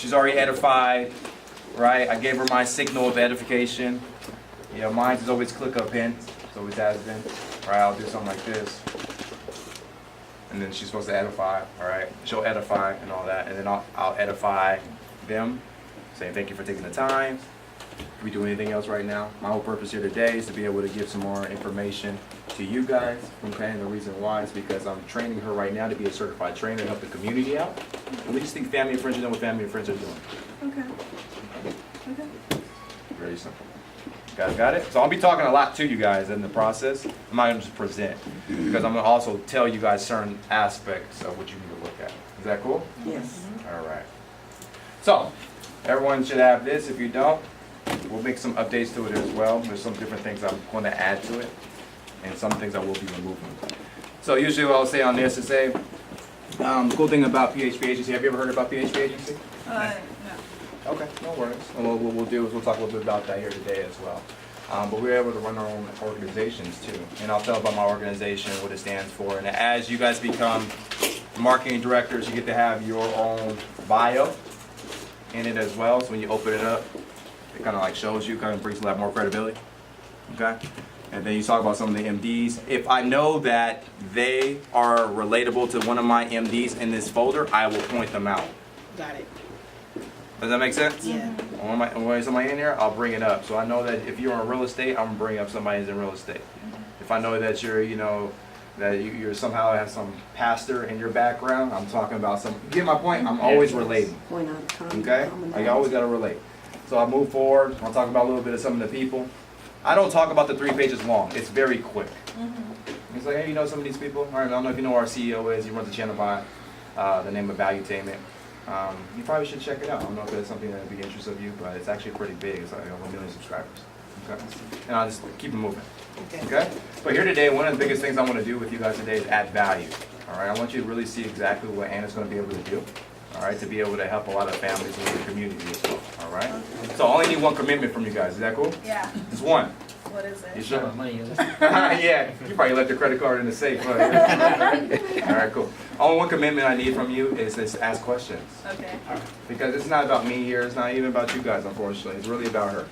She's already edified, right? I gave her my signal of edification. You know, mine is always click up in. It always has been. Right? I'll do something like this. And then she's supposed to edify, all right? She'll edify and all that. And then I'll edify them, saying thank you for taking the time. Can we do anything else right now? My whole purpose here today is to be able to give some more information to you guys. Okay, and the reason why is because I'm training her right now to be a certified trainer to help the community out. And we just think family and friends are doing what family and friends are doing. Okay. Okay. Very simple. You guys got it? So I'll be talking a lot to you guys in the process. I'm not going to just present because I'm going to also tell you guys certain aspects of what you need to look at. Is that cool? Yes. All right. So everyone should have this. If you don't, we'll make some updates to it as well. There's some different things I'm going to add to it and some things I will be removing. So usually what I'll say on this is say, the cool thing about PHP Agency, have you ever heard about PHP Agency? No. Okay, no worries. And what we'll do is we'll talk a little bit about that here today as well. But we're able to run our own organizations too. And I'll tell about my organization, what it stands for. And as you guys become marketing directors, you get to have your own bio in it as well. So when you open it up, it kind of like shows you, kind of brings a lot more credibility. Okay? And then you talk about some of the MDs. If I know that they are relatable to one of my MDs in this folder, I will point them out. Got it. Does that make sense? Yeah. When somebody in here, I'll bring it up. So I know that if you're in real estate, I'm gonna bring up somebody who's in real estate. If I know that you're, you know, that you're somehow have some pastor in your background, I'm talking about some. You get my point? I'm always relating. Okay? I always gotta relate. So I'll move forward. I'll talk about a little bit of some of the people. I don't talk about the 3 pages long. It's very quick. It's like, hey, you know some of these people? All right, I don't know if you know who our CEO is. He runs the channel by the name of Valuetainment. You probably should check it out. I don't know if that's something that would be of interest of you, but it's actually pretty big. It's like over 1 million subscribers. Okay? And I'll just keep it moving. Okay? But here today, one of the biggest things I want to do with you guys today is add value. All right? I want you to really see exactly what Anna's going to be able to do. All right? To be able to help a lot of families in the community as well. All right? So I only need one commitment from you guys. Is that cool? Yeah. Just one. What is You it? sure? Money is. Yeah, you probably left your credit card in the safe. All right, cool. Only one commitment I need from you is to ask questions. Okay. Because it's not about me here. It's not even about you guys, unfortunately. It's really about her.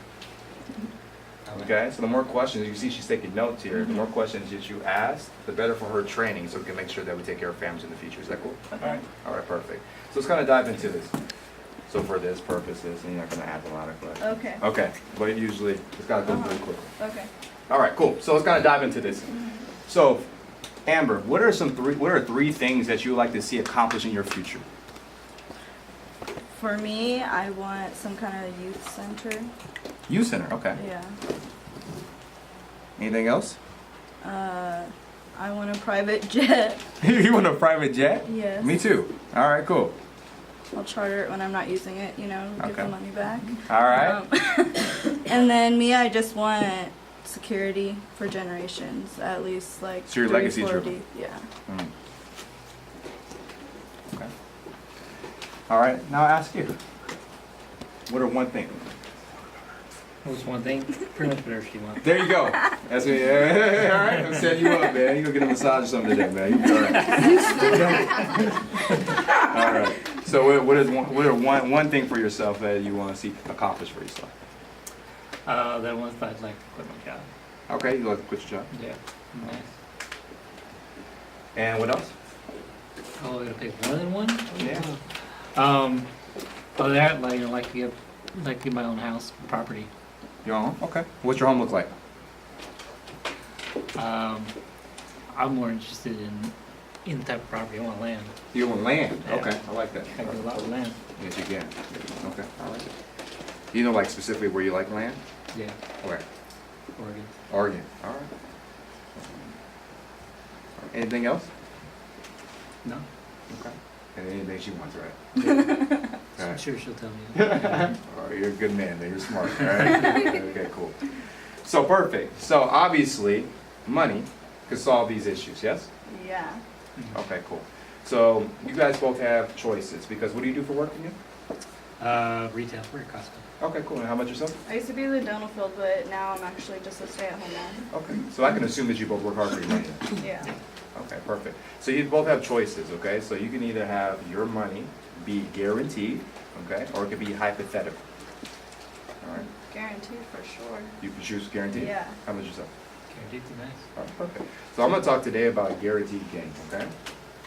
Okay? So the more questions, you see she's taking notes here. The more questions that you ask, the better for her training so we can make sure that we take care of families in the future. Is that cool? Okay. All right, perfect. So let's kind of dive into this. So for this purposes, and you're not going to have a lot of questions. Okay. Okay, but usually it's got to go really quickly. Okay. All right, cool. So let's kind of dive into this. So, Amber, what are three things that you would like to see accomplished in your future? For me, I want some kind of youth center. Youth center, okay. Yeah. Anything else? I want a private jet. You want a private jet? Yes. Me too. All right, cool. I'll charter it when I'm not using it, you know, give Okay. the money back. All right. And then me, I just want security for generations, at least like So your 3, legacy 4 driven. deep. Yeah. Okay. All right. Now I ask you. What are one thing? What's one thing? Pretty much whatever she wants. There you go. That's me. Yeah. All right. I'm setting you up, man. You gonna get a massage or something today, man. You be all right. All right. So what are one thing for yourself that you want to see accomplished for yourself? That once I'd like to quit my job. Okay, you like to quit your job. Yeah. Nice. And what else? Oh, we gotta pick more than one? Yeah. Other than that, like, you know, like to get my own house, property. Your home? Okay. What's your home look like? I'm more interested in the type of property. I want land. You want land? Yeah. Okay, I like that. I can do a lot with land. Yes, you can. Okay, I like it. You know, like specifically where you like land? Yeah. Where? Oregon. Oregon. All right. Anything else? No? Okay. And anything she wants, right? All right. Sure, she'll tell me. All right, you're a good man, man. You're smart. All right. Okay, cool. So perfect. So obviously, money could solve these issues. Yes? Yeah. Okay, cool. So you guys both have choices because what do you do for work again? Retail. We're at Costco. Okay, cool. And how about yourself? I used to be in the dental field, but now I'm actually just a stay-at-home mom. Okay. So I can assume that you both work hard for your money then. Yeah. Okay, perfect. So you both have choices, okay? So you can either have your money be guaranteed, okay, or it could be hypothetical. All right. Guaranteed for sure. You can choose guaranteed. Yeah. How much yourself? Guaranteed to nice. All right, perfect. So I'm going to talk today about guaranteed gains, okay?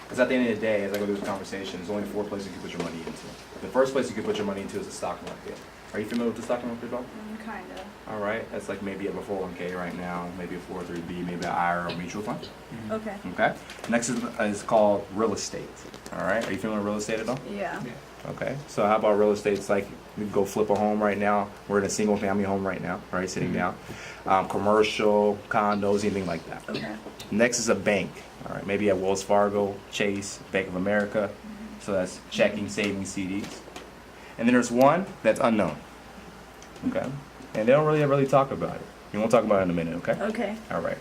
Because at the end of the day, as I go through this conversation, there's only 4 places you can put your money into. The first place you can put your money into is the stock market. Are you familiar with the stock market at all? Kinda. All right, that's like maybe a 401k right now, maybe a 403b, maybe an IRA or mutual fund. Okay. Okay. Next is called real estate. All right. Are you familiar with real estate at all? Yeah. Yeah. Okay. So how about real estate? It's like we can go flip a home right now. We're in a single family home right now, right? Sitting down. Commercial, condos, anything like that. Okay. Next is a bank. All right. Maybe at Wells Fargo, Chase, Bank of America. So that's checking, savings, CDs. And then there's one that's unknown. Okay. And they don't really talk about it. We won't talk about it in a minute, okay? Okay. All right.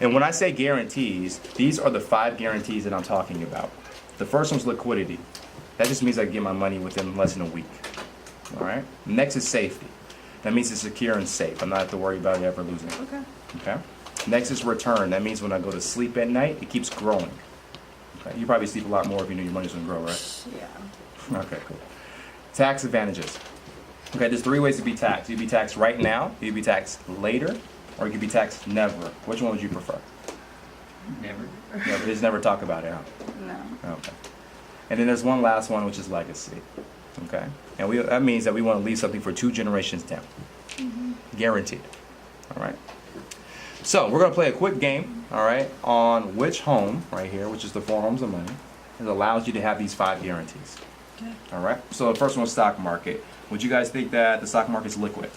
And when I say guarantees, these are the 5 guarantees that I'm talking about. The first one's liquidity. That just means I get my money within less than a week. All right. Next is safety. That means it's secure and safe. I'm not have to worry about it ever losing it. Okay. Okay. Next is return. That means when I go to sleep at night, it keeps growing. Okay. You probably sleep a lot more if you know your money's gonna grow, right? Yeah. Okay, cool. Tax advantages. Okay, there's 3 ways to be taxed. You can be taxed right now, you can be taxed later, or you can be taxed never. Which one would you prefer? Never. Yeah, but just never talk about it, huh? No. Okay. And then there's one last one, which is legacy. Okay? And that means that we want to leave something for 2 generations down. Guaranteed. All right? So, we're going to play a quick game, all right, on which home, right here, which is the 4 homes of money, it allows you to have these 5 guarantees. Okay. All right? So, the first one is stock market. Would you guys think that the stock market's liquid?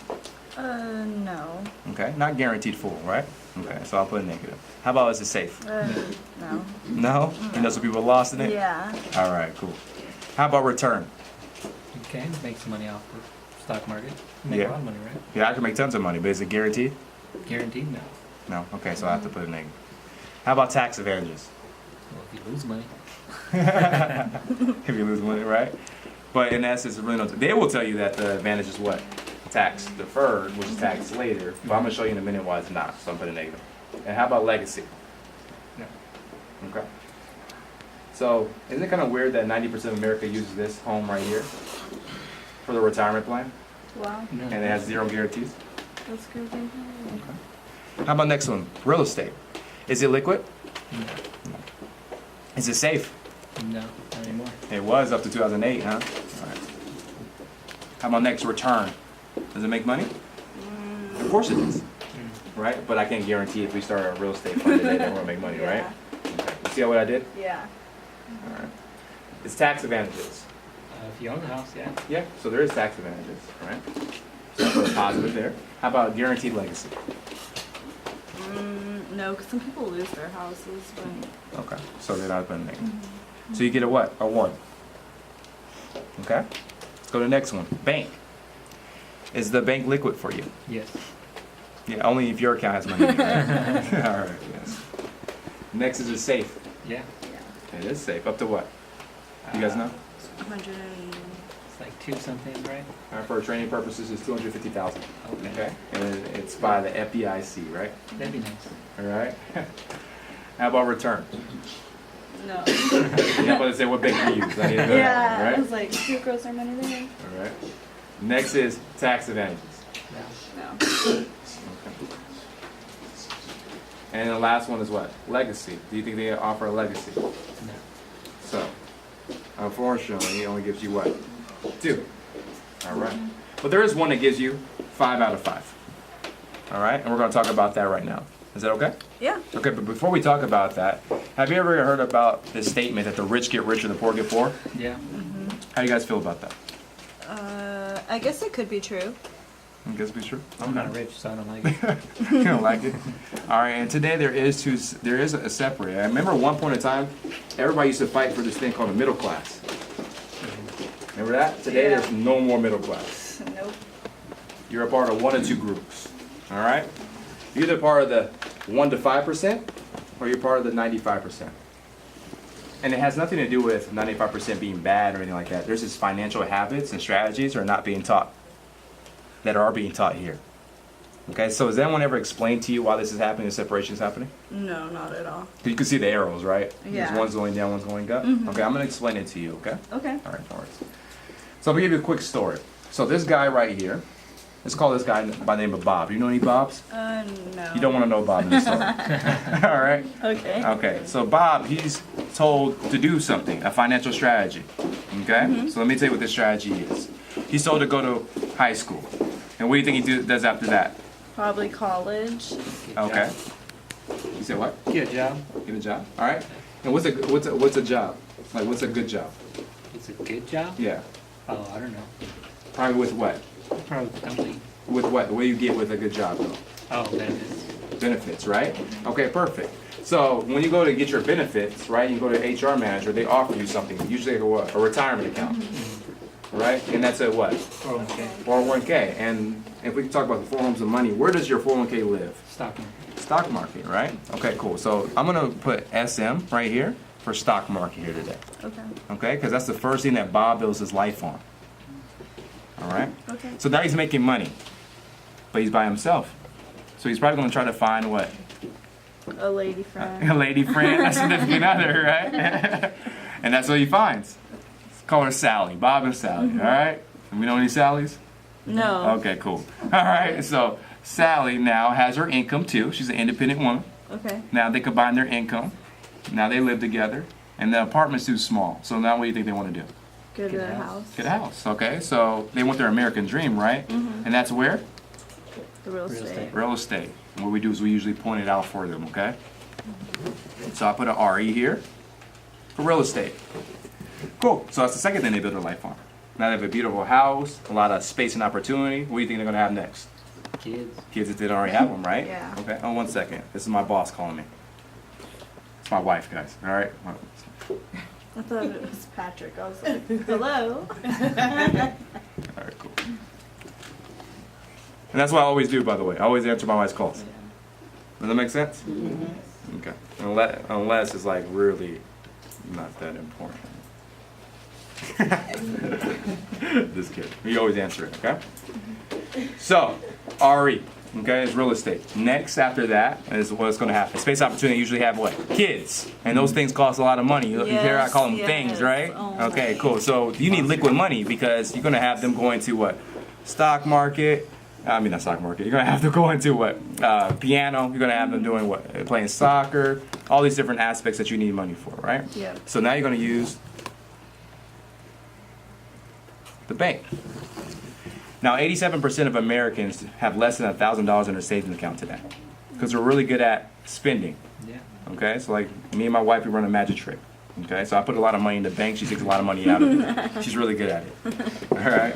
No. Okay? Not guaranteed full, right? Okay, so I'll put a negative. How about is it safe? No. No? You know some people lost in it? Yeah. All right, cool. How about return? You can make some money off the stock market. Make Yeah. a lot of money, right? Yeah, I can make tons of money, but is it guaranteed? Guaranteed? No. No. Okay, so I have to put a negative. How about tax advantages? Well, if you lose money. If you lose money, right? But in essence, really no. They will tell you that the advantage is what? Tax deferred, which is taxed later. But I'm gonna show you in a minute why it's not. So I'm putting a negative. And how about legacy? No. Okay. So isn't it kind of weird that 90% of America uses this home right here for the retirement plan, Wow. No. and it has 0 guarantees? That's crazy. Okay. How about next one? Real estate. Is it liquid? No. Is it safe? No, not anymore. It was up to 2008, huh? All right. How about next? Return. Does it make money? Of course it does, right? But I can't guarantee if we start a real estate fund today that we're gonna make money, right? Okay. You see what I did? Yeah. All right. It's tax advantages. If you own the house, yeah. Yeah. So there is tax advantages, right? So I put a positive there. How about guaranteed legacy? No, because some people lose their houses, but. Okay. So they're not putting negative. So you get a what? A 1. Okay. Let's go to the next one. Bank. Is the bank liquid for you? Yes. Yeah, only if your account has money in it, right? All right, yes. Next is it safe? Yeah. Yeah. It is safe. Up to what? You guys know? 100 It's like 2 something, right? All right, for training purposes, it's 250,000. Okay. Okay, and it's by the FDIC, right? That'd be nice. All right. How about return? No. Yeah, but say what bank you use. I need to know Yeah. that, I right? was like, who grows their money there? All right. Next is tax advantages. No. No. Okay. And the last one is what? Legacy. Do you think they offer a legacy? No. So, unfortunately, it only gives you what? 2. All right. But there is one that gives you 5 out of 5. All right? And we're going to talk about that right now. Is that okay? Yeah. Okay, but before we talk about that, have you ever heard about this statement that the rich get richer, the poor get poor? Yeah. How do you guys feel about that? I guess it could be true. I guess be true. I'm not rich, so I don't like it. You don't like it? All right, and today there is a separate. I remember at one point in time, everybody used to fight for this thing called a middle class. Remember that? Today Yeah. there's no more middle class. Nope. You're a part of 1 or 2 groups. All right? You're either part of the 1 to 5% or you're part of the 95%. And it has nothing to do with 95% being bad or anything like that. There's just financial habits and strategies that are not being taught, that are being taught here. Okay, so has anyone ever explained to you why this is happening, the separation is happening? No, not at all. You can see the arrows, right? Yeah. There's one's going down, one's going up. Okay, I'm gonna explain it to you, okay? Okay. All right, no worries. So I'm gonna give you a quick story. So this guy right here, let's call this guy by the name of Bob. You know any Bobs? No. You don't want to know Bob in this story. All right? Okay. Okay, so Bob, he's told to do something, a financial strategy. Okay? So let me tell you what this strategy is. He's told to go to high school. And what do you think he does after that? Probably college. Okay. You said what? Get a job. Get a job. All right. And what's a job? Like what's a good job? It's a good job? Yeah. Oh, I don't know. Probably with what? Probably the company. With what? What do you get with a good job though? Oh, benefits. Benefits, right? Okay, perfect. So when you go to get your benefits, right, you go to HR manager, they offer you something, usually a what? A retirement account, right? And that's a what? 401k. 401k. And if we talk about the 4 homes of money, where does your 401k live? Stock market. Stock market, right? Okay, cool. So I'm gonna put SM right here for stock market here today, Okay. okay? Because that's the first thing that Bob builds his life on. All right? Okay. So now he's making money, but he's by himself. So he's probably gonna try to find what? A lady friend. A lady friend, a significant other, right? And that's what he finds. Let's call her Sally, Bob and Sally, all right? We know any Sallys? No. Okay, cool. All right, so Sally now has her income too. She's an independent woman. Okay. Now they combine their income. Now they live together. And the apartment's too small. So now what do you think they want to do? Get a house. Get a house, okay? So they want their American dream, right? And that's where? The real Real estate. estate. Real estate. And what we do is we usually point it out for them, okay? So I put an RE here for real estate. Cool. So that's the second thing they build their life on. Now they have a beautiful house, a lot of space and opportunity. What do you think they're going to have next? Kids. Kids that didn't already have them, right? Yeah. Okay. Oh, 1 second. This is my boss calling me. It's my wife, guys. All right? I thought it was Patrick. I was like, hello. All right, cool. And that's what I always do, by the way. I always answer my wife's calls. Does that make sense? Okay. Unless it's like really not that important. Just kidding. You always answer it, okay? So, RE, okay, is real estate. Next after that is what's going to happen. Space opportunity usually have what? Kids. And those things cost a lot of money. You hear I call them Yes, things, right? oh Okay, my cool. So you need liquid money because you're going to have them going to what? Stock market. I mean, not stock market. You're going to have them going to what? Piano. You're going to have them doing what? Playing soccer. All these different aspects that you need money for, right? Yep. So now you're going to use the bank. Now, 87% of Americans have less than $1,000 in their savings account today because we're really good at spending. Yeah. Okay, so like me and my wife, we run a magic trick. Okay, so I put a lot of money in the bank. She takes a lot of money out of it. She's really good at it. All right.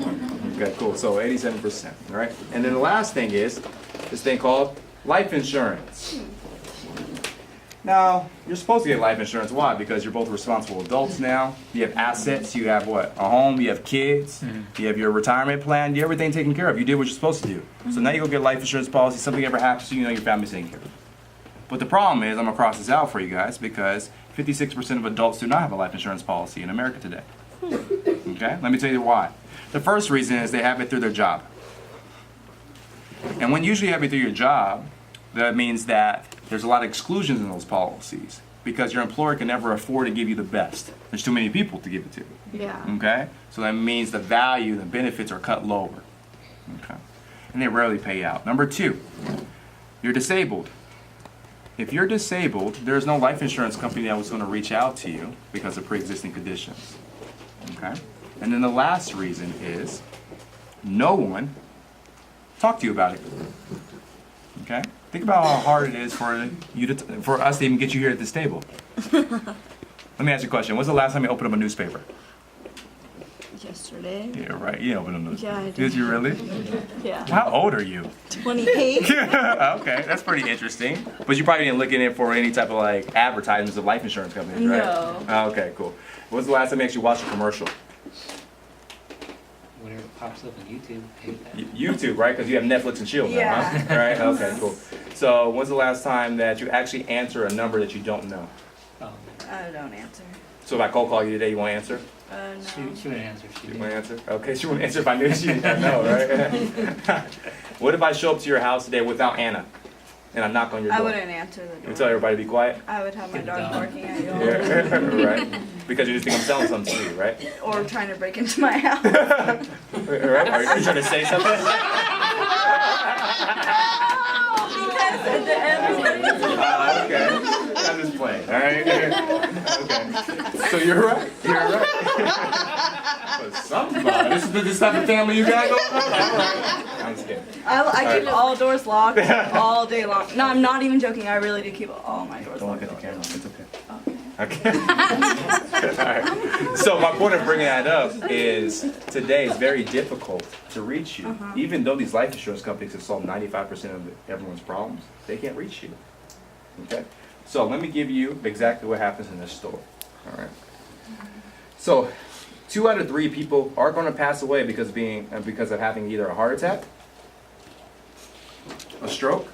Okay, cool. So 87%. All right. And then the last thing is this thing called life insurance. Now, you're supposed to get life insurance. Why? Because you're both responsible adults now. You have assets. You have what? A home. You have kids. You have your retirement plan. You have everything taken care of. You did what you're supposed to do. So now you go get a life insurance policy. Something ever happens to you, you know your family's taken care of. But the problem is, I'm going to cross this out for you guys because 56% of adults do not have a life insurance policy in America today. Okay? Let me tell you why. The first reason is they have it through their job. And when usually you have it through your job, that means that there's a lot of exclusions in those policies because your employer can never afford to give you the best. There's too many people to give it to. Yeah. Okay? So that means the value, the benefits are cut lower. Okay? And they rarely pay out. Number 2, you're disabled. If you're disabled, there's no life insurance company that was going to reach out to you because of pre-existing conditions. Okay? And then the last reason is no one talked to you about it. Okay? Think about how hard it is for you to for us to even get you here at this table. Let me ask you a question. When's the last time you opened up a newspaper? Yesterday. Yeah, right. You opened up a newspaper. Yeah, I did. Did you really? Yeah. How old are you? 28. Okay, that's pretty interesting. But you probably didn't look in it for any type of like advertisements of life insurance companies, right? No. Okay, cool. When's the last time you actually watched a commercial? Whatever pops up on YouTube, hate that. YouTube, right? Because you have Netflix and Shield now, Yeah. huh? Right? Okay, cool. So when's the last time that you actually answer a number that you don't know? Oh, I don't answer. So if I cold call you today, you won't answer? No. She wouldn't answer. She You did. want to answer? Okay, she wouldn't answer if I knew she didn't know, right? What if I show up to your house today without Anna, and I knock on your door? I wouldn't answer the door. You tell everybody to be quiet? I would have my Get dog down. barking at you all Yeah, right? Because you just think I'm selling something to you, right? or trying to break into my house. Right? Are you trying to say something? Okay. I'm just playing, all right? Okay. So you're right. You're right. But somebody, this is this type of family you got going on? All right. I'm just kidding. I keep all doors locked all day long. No, I'm not even joking. I really do keep all my doors Don't locked. look at the camera. It's okay. Okay. Okay. All right. So my point of bringing that up is today is very difficult to reach you. Even though these life insurance companies have solved 95% of everyone's problems, they can't reach you. Okay. So let me give you exactly what happens in this story. All right. So 2 out of 3 people are going to pass away because of having either a heart attack, a stroke,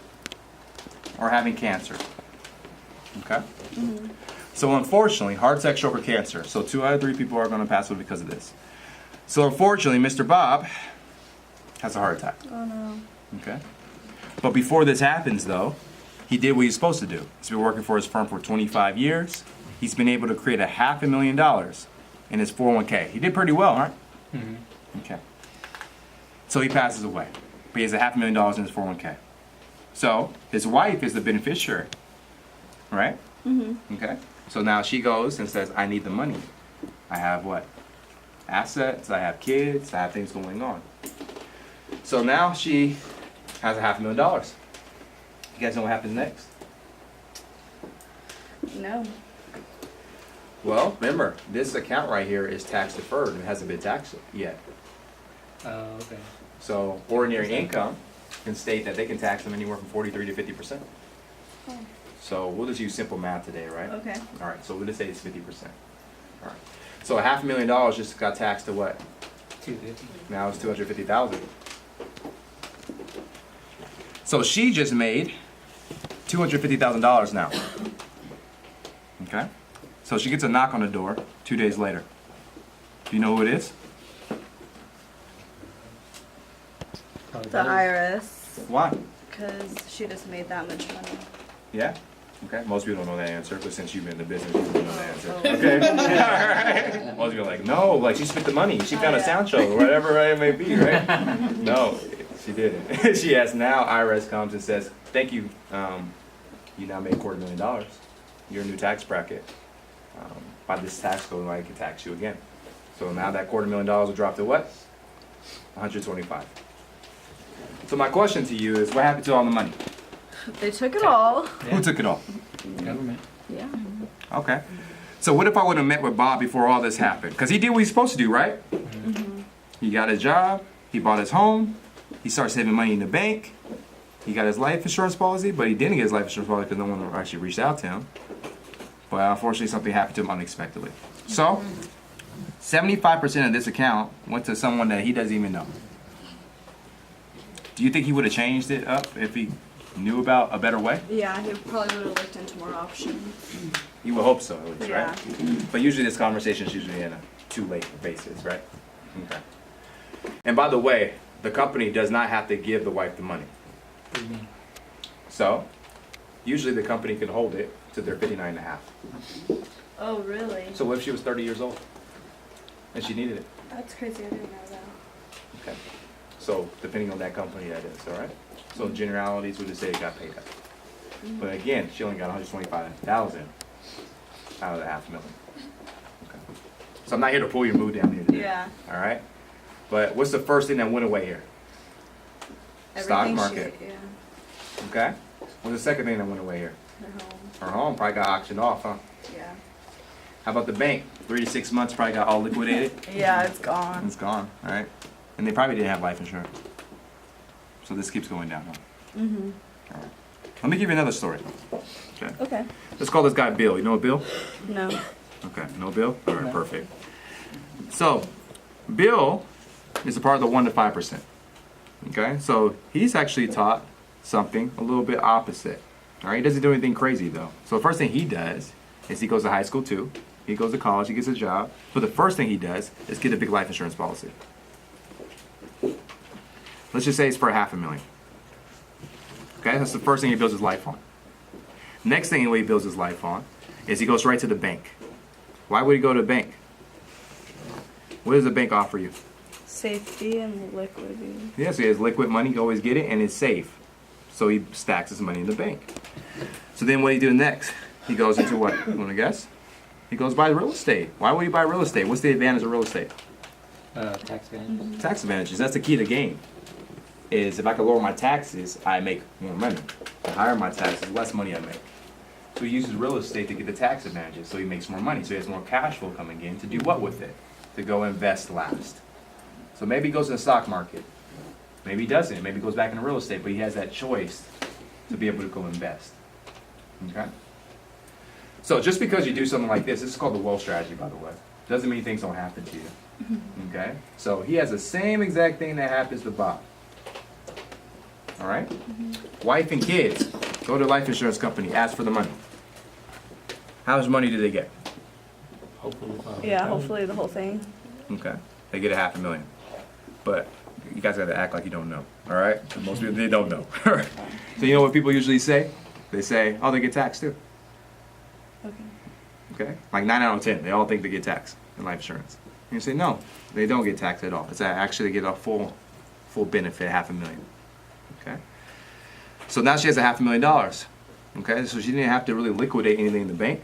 or having cancer. Okay. So unfortunately, heart attack, stroke, or cancer. So 2 out of 3 people are going to pass away because of this. So unfortunately, Mr. Bob has a heart attack. Oh no. Okay. But before this happens, though, he did what he's supposed to do. He's been working for his firm for 25 years. He's been able to create $500,000 in his 401k. He did pretty well, right? Mm-hmm. Okay. So he passes away. But he has $500,000 in his 401k. So his wife is the beneficiary, right? Okay. So now she goes and says, I need the money. I have what? Assets, I have kids, I have things going on. So now she has $500,000. You guys know what happens next? No. Well, remember, this account right here is tax deferred and it hasn't been taxed yet. Oh, okay. So ordinary income can state that they can tax them anywhere from 43 to 50%. Oh. So we'll just use simple math today, right? Okay. All right, so we'll just say it's 50%. All right. So $500,000 just got taxed to what? 250. Now it's 250,000. So she just made $250,000 now. Okay? So she gets a knock on the door 2 days later. Do you know who it is? Probably The better. IRS, Why? because she just made that much money. Yeah? Okay. Most people don't know that answer, but since you've been in the business, you know the answer. Oh. Okay? Alright. Most people are like, no, like she spent the money. She found a yeah. sound show or whatever it may be, right? No, she didn't. She has now IRS comes and says, thank you. You now made $250,000. You're a new tax bracket. By this tax code, I can tax you again. So now that $250,000 will drop to what? 125. So my question to you is, what happened to all the money? They took it all. Yeah. Who took it all? Government. Yeah. Okay. So what if I would have met with Bob before all this happened? Because he did what he's supposed to do, right? He got his job. He bought his home. He started saving money in the bank. He got his life insurance policy, but he didn't get his life insurance policy because no one actually reached out to him. But unfortunately, something happened to him unexpectedly. So 75% of this account went to someone that he doesn't even know. Do you think he would have changed it up if he knew about a better way? Yeah, he probably would have looked into more options. You would hope so, at least, Yeah. right? But usually this conversation is usually in a too late basis, right? Okay. And by the way, the company does not have to give the wife the money. What do you mean? So, usually the company can hold it to their 59 and a half. Oh, really? So what if she was 30 years old and she needed it? That's crazy. I didn't know that. Okay. So, depending on that company, that is, all right? So, in generalities, we'll just say it got paid up. But again, she only got 125,000 out of the $500,000. Okay. So, I'm not here to pull your mood down here today. Yeah. All right? But what's the first thing that went away here? Stock Everything market. yeah. Okay? What's the second thing that went away here? Her home. Her home probably got auctioned off, huh? Yeah. How about the bank? 3 to 6 months probably got all liquidated. Yeah, it's gone. It's gone, all right? And they probably didn't have life insurance. So this keeps going down, huh? Mhm. All right. Let me give you another story. Okay. Okay. Let's call this guy Bill. You know what Bill? No. Okay. No Bill? All right, No. perfect. So, Bill is a part of the 1 to 5%. Okay? So, he's actually taught something a little bit opposite. All right? He doesn't do anything crazy, though. So, the first thing he does is he goes to high school, too. He goes to college, he gets a job, but the first thing he does is get a big life insurance policy. Let's just say it's for $500,000. Okay, that's the first thing he builds his life on. Next thing he builds his life on is he goes right to the bank. Why would he go to the bank? What does the bank offer you? Safety and liquidity. Yeah, so he has liquid money, you always get it, and it's safe. So he stacks his money in the bank. So then what do you do next? He goes into what? You want to guess? He goes buy real estate. Why would he buy real estate? What's the advantage of real estate? Tax advantages. Tax advantages. That's the key to the game. Is if I can lower my taxes, I make more money. The higher my taxes, less money I make. So he uses real estate to get the tax advantages, so he makes more money. So he has more cash flow coming in to do what with it? To go invest last. So maybe he goes to the stock market. Maybe he doesn't. Maybe he goes back into real estate, but he has that choice to be able to go invest. Okay? So just because you do something like this is called the wealth strategy, by the way. Doesn't mean things don't happen to you. Okay? So he has the same exact thing that happens to Bob. All right? Wife and kids go to a life insurance company, ask for the money. How much money do they get? Hopefully. Yeah, hopefully the whole thing. Okay. They get $500,000. But you guys gotta act like you don't know. All right? Most people, they don't know. All right. So you know what people usually say? They say, oh, they get taxed too. Okay. Okay? Like 9 out of 10, they all think they get taxed in life insurance. And you say, no, they don't get taxed at all. It's actually they get a full benefit, $500,000. Okay? So now she has $500,000. Okay? So she didn't have to really liquidate anything in the bank.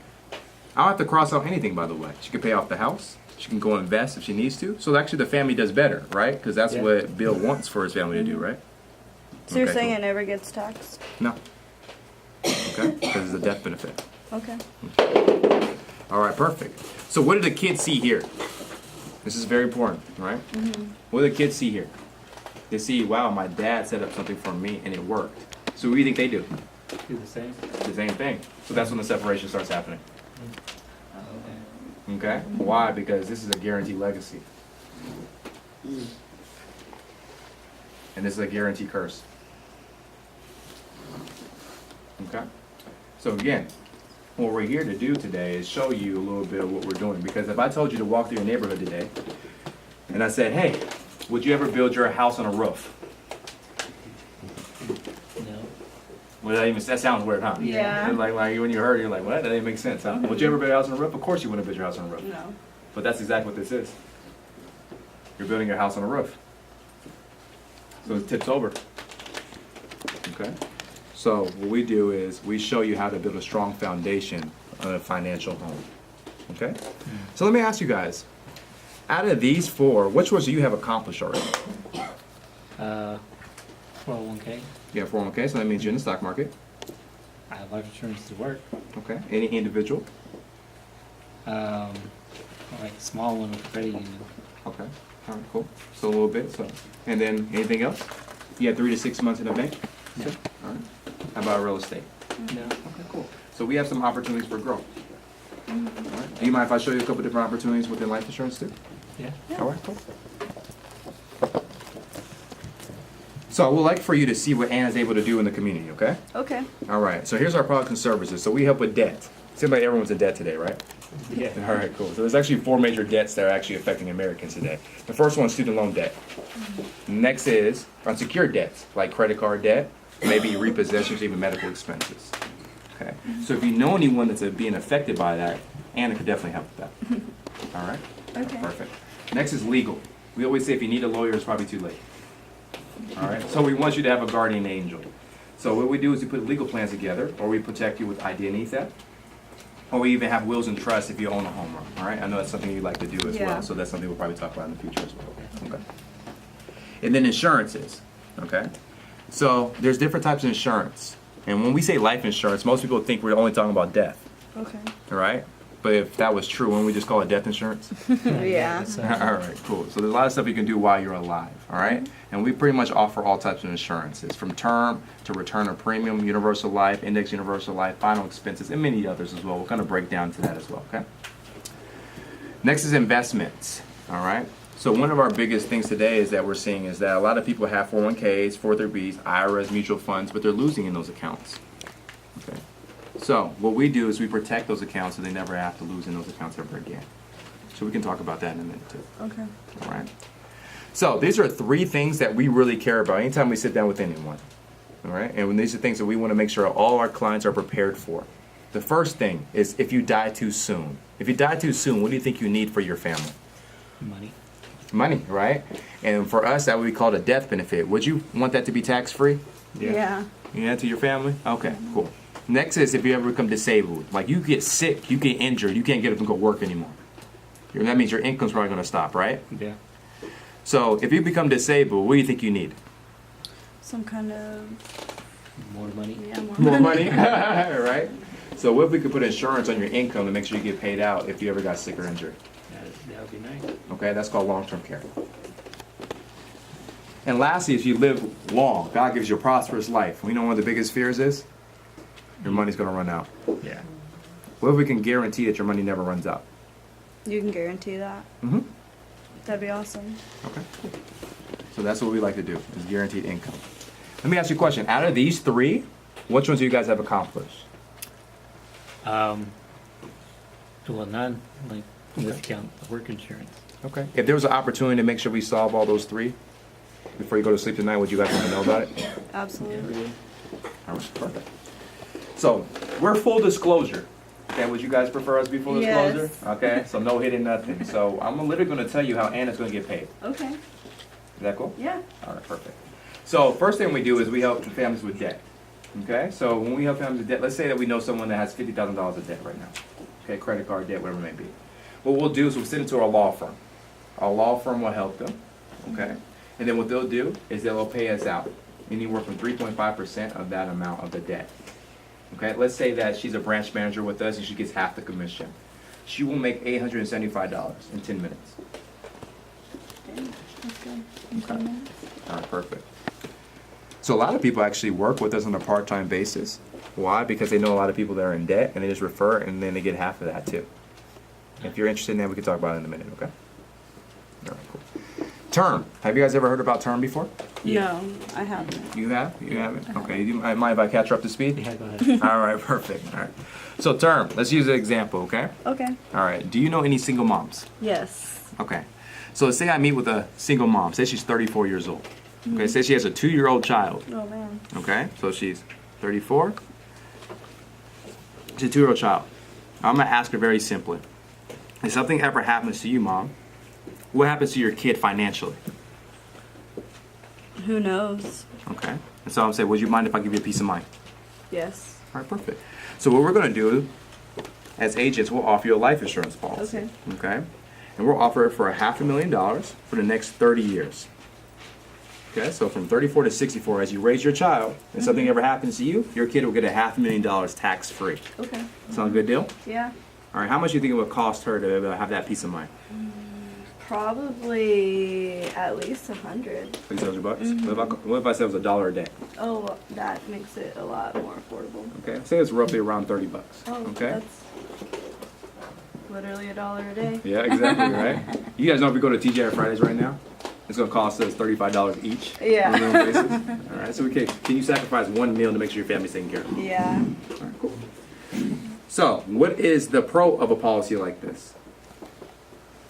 I don't have to cross out anything, by the way. She can pay off the house. She can go invest if she needs to. So actually the family does better, right? Because that's what Bill wants for his family to do, right? So you're Okay, saying cool. it never gets taxed? No. Okay? Because it's a death benefit. Okay. All right, perfect. So what do the kids see here? This is very important, right? What do the kids see here? They see, wow, my dad set up something for me and it worked. So what do you think they do? Do the same. The same thing. So that's when the separation starts happening. Okay. Okay? Why? Because this is a guaranteed legacy. And this is a guaranteed curse. Okay? So again, what we're here to do today is show you a little bit of what we're doing. Because if I told you to walk through your neighborhood today, and I said, hey, would you ever build your house on a roof? No. Well, that sounds weird, huh? Yeah. Like when you heard it, you're like, what? That didn't make sense, huh? Would you ever build a house on a roof? Of course you wouldn't build your house on a roof. No. But that's exactly what this is. You're building your house on a roof. So it tips over. Okay? So what we do is we show you how to build a strong foundation on a financial home. Okay? So let me ask you guys, out of these four, which ones do you have accomplished already? 401k. You have 401k, so that means you're in the stock market. I have life insurance to work. Okay. Any individual? Like a small one with a credit union. Okay. All right, cool. So a little bit. So, and then anything else? You had 3 to 6 months in the bank? No. All right. How about real estate? No. Okay, cool. So we have some opportunities for growth. All right. Do you mind if I show you a couple different opportunities within life insurance too? Yeah. All right, cool. So I would like for you to see what Anna's able to do in the community, okay? Okay. All right, so here's our products and services. So we help with debt. Seems like everyone's in debt today, right? Yeah. All right, cool. So there's actually 4 major debts that are actually affecting Americans today. The first one is student loan debt. Next is unsecured debts, like credit card debt, maybe repossessions, even medical expenses. Okay. So if you know anyone that's being affected by that, Anna could definitely help with that. All right? Okay. Perfect. Next is legal. We always say if you need a lawyer, it's probably too late. All right? So we want you to have a guardian angel. So what we do is we put legal plans together, or we protect you with identity theft, or we even have wills and trusts if you own a home run. All right? I know that's something you like to do as Yeah. well, so that's something we'll probably talk about in the future as well. Okay. And then insurances. Okay. So there's different types of insurance. And when we say life insurance, most people think we're only talking about death. Okay. All right? But if that was true, wouldn't we just call it death insurance? Yeah. All right, cool. So there's a lot of stuff you can do while you're alive, all right? And we pretty much offer all types of insurances, from term to return of premium, universal life, index universal life, final expenses, and many others as well. We'll kind of break down to that as well, okay? Next is investments, all right? So one of our biggest things today is that we're seeing is that a lot of people have 401ks, 403bs, IRAs, mutual funds, but they're losing in those accounts, okay? So what we do is we protect those accounts so they never have to lose in those accounts ever again. So we can talk about that in a minute too. Okay. All right. So these are 3 things that we really care about anytime we sit down with anyone. All right. And when these are things that we want to make sure all our clients are prepared for. The first thing is if you die too soon. If you die too soon, what do you think you need for your family? Money. Money, right? And for us, that would be called a death benefit. Would you want that to be tax-free? Yeah. You add to your family? Okay, cool. Next is if you ever become disabled. Like you get sick, you get injured, you can't get up and go work anymore. That means your income's probably going to stop, right? Yeah. So if you become disabled, what do you think you need? Some kind of. More money. Yeah, More money, right? So what if we could put insurance on your income to make sure you get paid out if you ever got sick or injured? That would be nice. Okay, that's called long-term care. And lastly, if you live long, God gives you a prosperous life. We know one of the biggest fears is? Your money's going to run out. Yeah. What if we can guarantee that your money never runs out? You can guarantee that. Mm-hmm. That'd be awesome. Okay, cool. So that's what we like to do, is guaranteed income. Let me ask you a question. Out of these 3, which ones do you guys have accomplished? Well, none. Like, let's count work insurance. Okay. If there was an opportunity to make sure we solve all those 3 before you go to sleep tonight, would you guys want to know about it? Absolutely. All right, perfect. So, we're full disclosure. Okay, would you guys prefer us to be full disclosure? Yes. Okay, so no hidden nothing. So, I'm literally going to tell you how Anna's going to get paid. Okay. Is that cool? Yeah. All right, perfect. So, first thing we do is we help families with debt. Okay, so when we help families with debt, let's say that we know someone that has $50,000 of debt right now. Okay, credit card debt, whatever it may be. What we'll do is we'll send it to our law firm. Our law firm will help them. Okay, and then what they'll do is they'll pay us out anywhere from 3.5% of that amount of the debt. Okay, let's say that she's a branch manager with us and she gets half the commission. She will make $875 in 10 minutes. Okay. That's good. Okay. All right, perfect. So a lot of people actually work with us on a part-time basis. Why? Because they know a lot of people that are in debt and they just refer and then they get half of that too. If you're interested in that, we can talk about it in a minute, okay? All right, cool. Term. Have you guys ever heard about term before? No, I haven't. You have? You haven't? Okay. You mind if I catch her up to speed? Yeah, go ahead. All right, perfect. All right. So term. Let's use an example, okay? Okay. All right. Do you know any single moms? Yes. Okay. So say I meet with a single mom. Say she's 34 years old. Okay. Say she has a 2-year-old child. Oh man. Okay. So she's 34. She's a 2-year-old child. I'm going to ask her very simply. If something ever happens to you, Mom, what happens to your kid financially? Who knows? Okay. And so I'm saying, would you mind if I give you a peace of mind? Yes. All right, perfect. So what we're going to do as agents, we'll offer you a life insurance policy. Okay. Okay. And we'll offer it for $500,000 for the next 30 years. Okay. So from 34 to 64, as you raise your child, and something ever happens to you, your kid will get $500,000 tax free. Okay. Sound a good deal? Yeah. All right. How much do you think it would cost her to have that peace of mind? Probably at least 100. $600 bucks. What if I said it was $1 a day? Oh, that makes it a lot more affordable. Okay. Say it's roughly around $30 bucks. Oh, Okay. that's literally $1 a day. Yeah, exactly, right? You guys know if we go to TGI Fridays right now, it's going to cost us $35 each. Yeah. On a minimum basis. All right, so can you sacrifice one meal to make sure your family's taken care of? Yeah. All right, cool. So, what is the pro of a policy like this?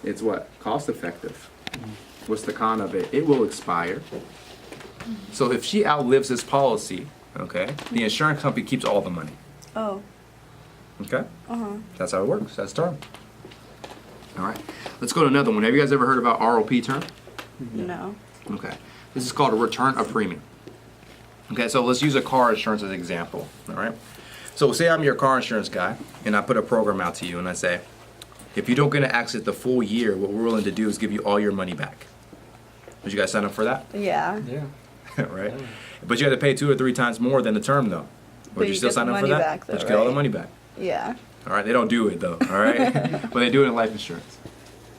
It's what? Cost effective. What's the con of it? It will expire. So if she outlives this policy, okay, the insurance company keeps all the money. Oh. Okay? Uh-huh. That's how it works. That's term. All right. Let's go to another one. Have you guys ever heard about ROP term? No. Okay. This is called a return of premium. Okay, so let's use a car insurance as an example. All right. So say I'm your car insurance guy, and I put a program out to you, and I say, if you don't get an accident the full year, what we're willing to do is give you all your money back. Would you guys sign up for that? Yeah. Yeah. Right? But you have to pay 2 or 3 times more than the term, though. Would you still get sign the up for money that? back, though, But you get all the right? money back. Yeah. All right, they don't do it though. All right, but they do it in life insurance.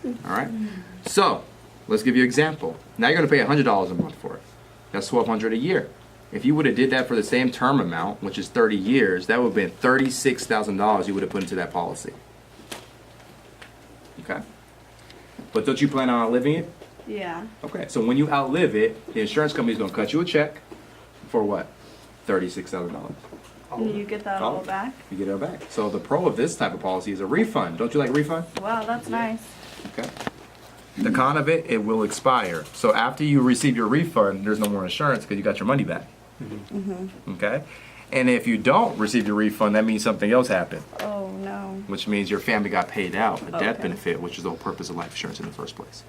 All right. So let's give you an example. Now you're going to pay $100 a month for it. That's $1,200 a year. If you would have did that for the same term amount, which is 30 years, that would have been $36,000 you would have put into that policy. Okay. But don't you plan on outliving it? Yeah. Okay. So when you outlive it, the insurance company is going to cut you a check for what? $36,000. And you get that all back? You get it back. So the pro of this type of policy is a refund. Don't you like refund? Wow, that's nice. Okay. The con of it, it will expire. So after you receive your refund, there's no more insurance because you got your money back. Okay? And if you don't receive your refund, that means something else happened, Oh, no. which means your family got paid out, a death Okay. benefit, which is the whole purpose of life insurance in the first place.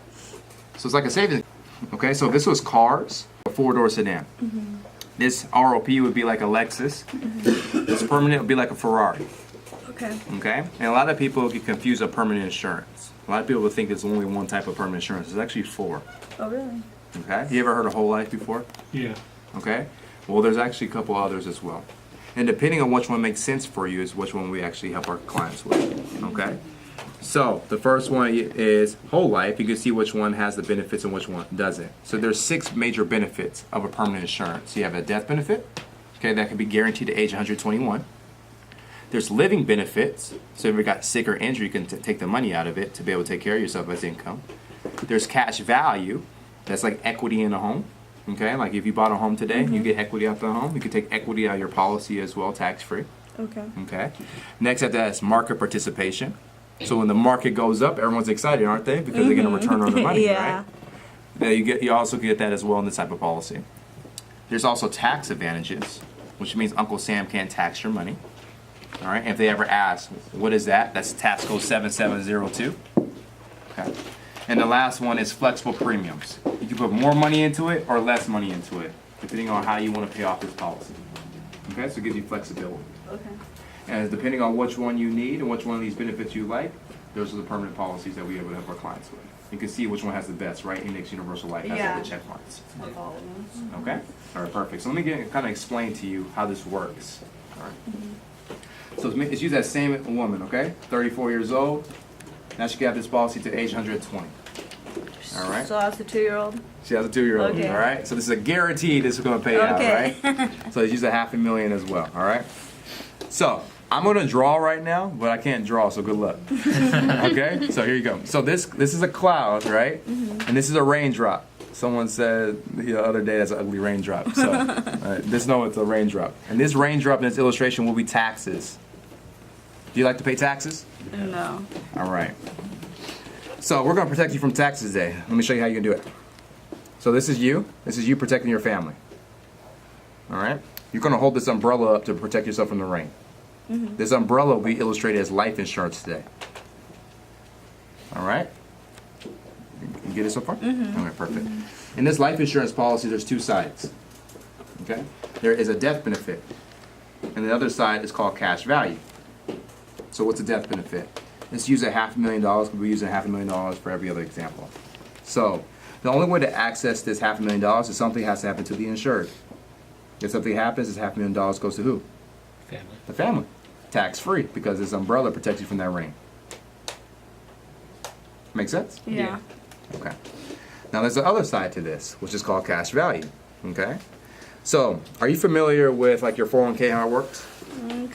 So it's like a savings. Okay, so if this was cars, a four-door sedan. This ROP would be like a Lexus. This permanent would be like a Ferrari. Okay. Okay? And a lot of people get confused with permanent insurance. A lot of people think there's only one type of permanent insurance. There's actually 4. Oh, really? Okay? You ever heard of whole life before? Yeah. Okay? Well, there's actually a couple others as well. And depending on which one makes sense for you is which one we actually help our clients with. Okay? So, the first one is whole life. You can see which one has the benefits and which one doesn't. So there's 6 major benefits of a permanent insurance. You have a death benefit. Okay, that can be guaranteed to age 121. There's living benefits. So if you got sick or injured, you can take the money out of it to be able to take care of yourself as income. There's cash value. That's like equity in a home. Okay, like if you bought a home today, you get equity out the home. You can take equity out of your policy as well, tax-free. Okay. Okay. Next after that is market participation. So when the market goes up, everyone's excited, aren't they? Because they're going to return on their money, Yeah. right? Yeah, you also get that as well in this type of policy. There's also tax advantages, which means Uncle Sam can't tax your money. All right. And if they ever ask, what is that? That's tax code 7702. Okay. And the last one is flexible premiums. You can put more money into it or less money into it, depending on how you want to pay off this policy. Okay, so it gives you flexibility. Okay. And depending on which one you need and which one of these benefits you like, those are the permanent policies that we are able to help our clients with. You can see which one has the best, right? Index Universal Life has all the check marks. With all of them. Okay? All right, perfect. So let me kind of explain to you how this works. All right. So it's used that same woman, okay? 34 years old. Now she got this policy to age 120. All right. So that's a 2-year-old? She has a 2-year-old. Okay. All right. So this is a guarantee this is going to pay Okay. out, right? So it's used $500,000 as well. All right. So I'm going to draw right now, but I can't draw, so good luck. Okay. So here you go. So this is a cloud, right? And this is a raindrop. Someone said the other day that's an ugly raindrop. So just know it's a raindrop. And this raindrop in this illustration will be taxes. Do you like to pay taxes? No. All right. So we're going to protect you from taxes today. Let me show you how you can do it. So this is you. This is you protecting your family. All right. You're going to hold this umbrella up to protect yourself from the rain. This umbrella will be illustrated as life insurance today. All right. You get it so far? Okay, perfect. In this life insurance policy, there's 2 sides. Okay. There is a death benefit, and the other side is called cash value. So what's a death benefit? Let's use $500,000 because we're using $500,000 for every other example. So the only way to access this $500,000 is something has to happen to the insured. If something happens, this $500,000 goes to who? Family. The family. Tax free because this umbrella protects you from that rain. Make sense? Yeah. Okay. Now there's the other side to this, which is called cash value. Okay. So are you familiar with like your 401k, how it works?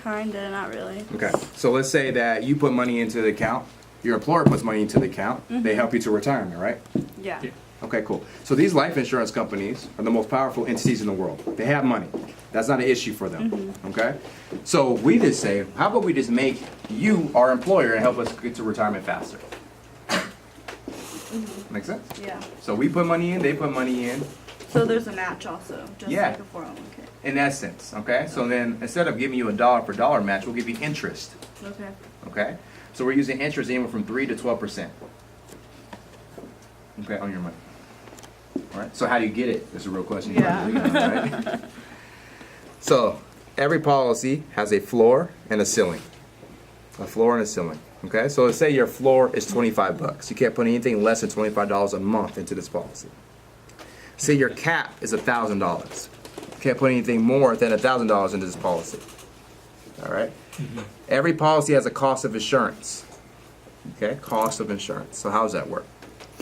Kinda, not really. Okay. So let's say that you put money into the account, your employer puts money into the account, they help you to retirement, right? Yeah. Yeah. Okay, cool. So these life insurance companies are the most powerful entities in the world. They have money. That's not an issue for them. Okay? So we just say, how about we just make you our employer and help us get to retirement faster? Make sense? Yeah. So we put money in, they put money in. So there's a match also, just Yeah. like a 401k. In essence, okay? So then instead of giving you a dollar for dollar match, we'll give you interest. Okay. Okay? So we're using interest anywhere from 3 to 12%. Okay, on your money. All right. So how do you get it? That's a real question. Yeah. Right? So every policy has a floor and a ceiling. A floor and a ceiling. Okay. So let's say your floor is $25. You can't put anything less than $25 a month into this policy. Say your cap is $1,000. You can't put anything more than $1,000 into this policy. All right. Every policy has a cost of insurance. Okay. Cost of insurance. So how does that work?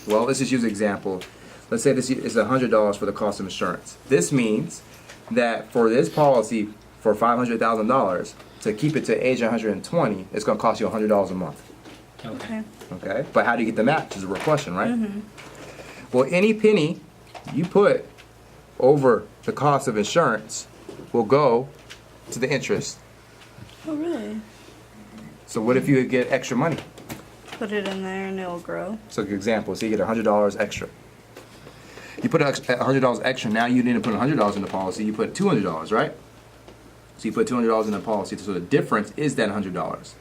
Well, let's just use an example. Let's say this is $100 for the cost of insurance. This means that for this policy for $500,000 to keep it to age 120, it's going to cost you $100 a month. Okay. Okay, but how do you get the match is a real question, right? Well, any penny you put over the cost of insurance will go to the interest. Oh, really? So what if you get extra money? Put it in there and it'll grow. So for example, so you get $100 extra. You put $100 extra, now you didn't put $100 in the policy, you put $200, right? So you put $200 in the policy, so the difference is that $100.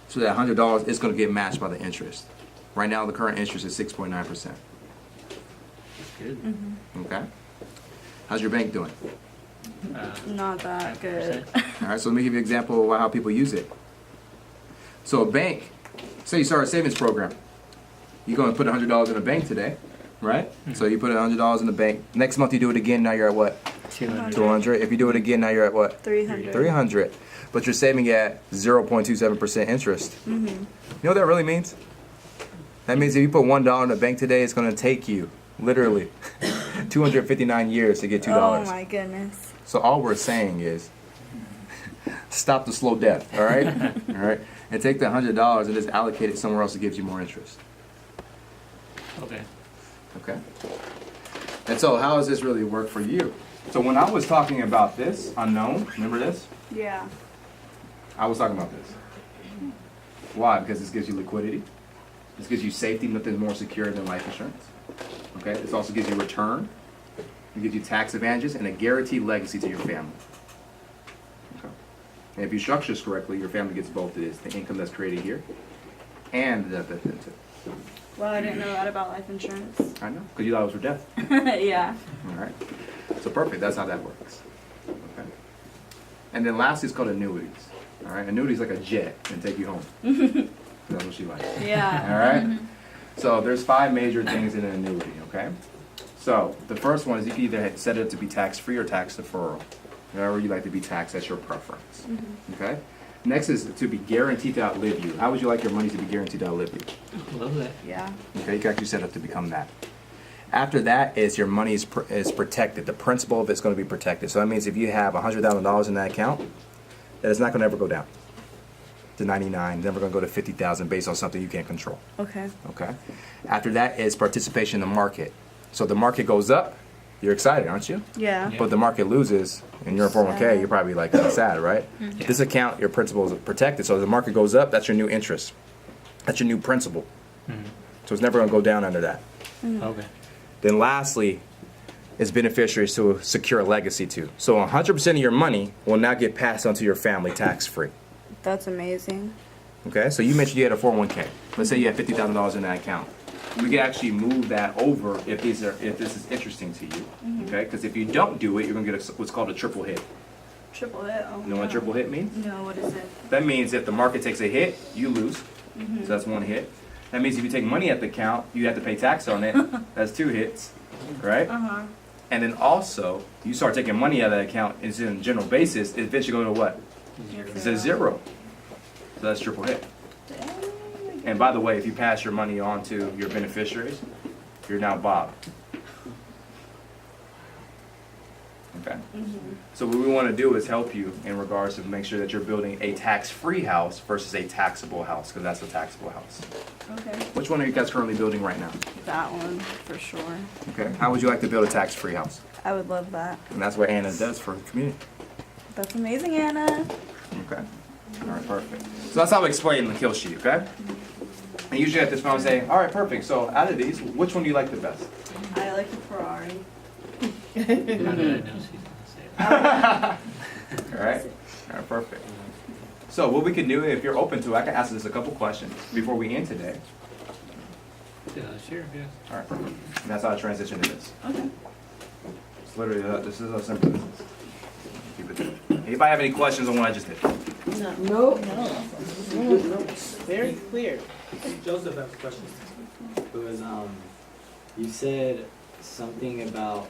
So that $100 is going to get matched by the interest. Right now the current interest is 6.9%. That's good. Okay? How's your bank doing? Not that good. 5%. All right, so let me give you an example of how people use it. So a bank, say you start a savings program. You're going to put $100 in a bank today, right? So you put $100 in the bank. Next month you do it again, now you're at what? 200. 200. If you do it again, now you're at what? 300. 300. But you're saving at 0.27% interest. You know what that really means? That means if you put $1 in the bank today, it's going to take you, literally, 259 years to get $2. Oh my goodness. So all we're saying is, stop the slow death, all right? All right? And take the $100 and just allocate it somewhere else that gives you more interest. Okay. Okay? And so how does this really work for you? So when I was talking about this unknown, remember this? Yeah. I was talking about this. Why? Because this gives you liquidity. This gives you safety. Nothing's more secure than life insurance. Okay? This also gives you return. It gives you tax advantages and a guaranteed legacy to your family. Okay? And if you structure this correctly, your family gets both of this, the income that's created here and the death benefit too. Well, I didn't know that about life insurance. I know, because you thought it was for death. Yeah. All right. So perfect. That's how that works. Okay. And then lastly, it's called annuities. All right. Annuities like a jet and take you home. That's what she likes. Yeah. All right. So there's 5 major things in an annuity. Okay. So the first one is you can either set it to be tax free or tax deferral. Whatever you like to be taxed, that's your preference. Okay. Next is to be guaranteed to outlive you. How would you like your money to be guaranteed to outlive you? Love that. Yeah. Okay, you can actually set up to become that. After that is your money is protected. The principal of it's going to be protected. So that means if you have $100,000 in that account, that it's not going to ever go down to 99. It's never going to go to 50,000 based on something you can't control. Okay. Okay. After that is participation in the market. So the market goes up, you're excited, aren't you? Yeah. Yeah. But the market loses, and you're in 401k, Sad. you're probably like sad, right? Yeah. This account, your principal is protected. So if the market goes up, that's your new interest. That's your new principal. So it's never going to go down under that. Okay. Then lastly is beneficiaries to secure a legacy to. So 100% of your money will now get passed on to your family tax-free. That's amazing. Okay, so you mentioned you had a 401k. Let's say you have $50,000 in that account. We can actually move that over if this is interesting to you. Okay, because if you don't do it, you're going to get what's called a triple hit. Triple hit. Oh, You know what a triple hit means? No, what is it? That means if the market takes a hit, you lose. So that's 1 hit. That means if you take money at the account, you have to pay tax on it. That's 2 hits, right? Uh-huh. And then also, you start taking money out of that account, it's in a general basis, it eventually go to what? It's a 0. So that's triple hit. And by the way, if you pass your money on to your beneficiaries, you're now Bob. Okay? So what we want to do is help you in regards to make sure that you're building a tax-free house versus a taxable house, because that's a taxable house. Okay. Which one are you guys currently building right now? That one, for sure. Okay. How would you like to build a tax-free house? I would love that. And that's what Anna does for the community. That's amazing, Anna. Okay. All right, perfect. So that's how I explain the kill sheet, okay? And usually at this point I say, all right, perfect. So out of these, which one do you like the best? I like the Ferrari. How did I know she's gonna say it? All right? All right, perfect. So what we can do, if you're open to it, I can ask this a couple questions before we end today. Sure, yeah. All right, perfect. And that's how I transition to this. Okay. It's literally, this is how simple this is. Keep it there. Anybody have any questions on what I just did? No. Very clear. Joseph has a question. It was, you said something about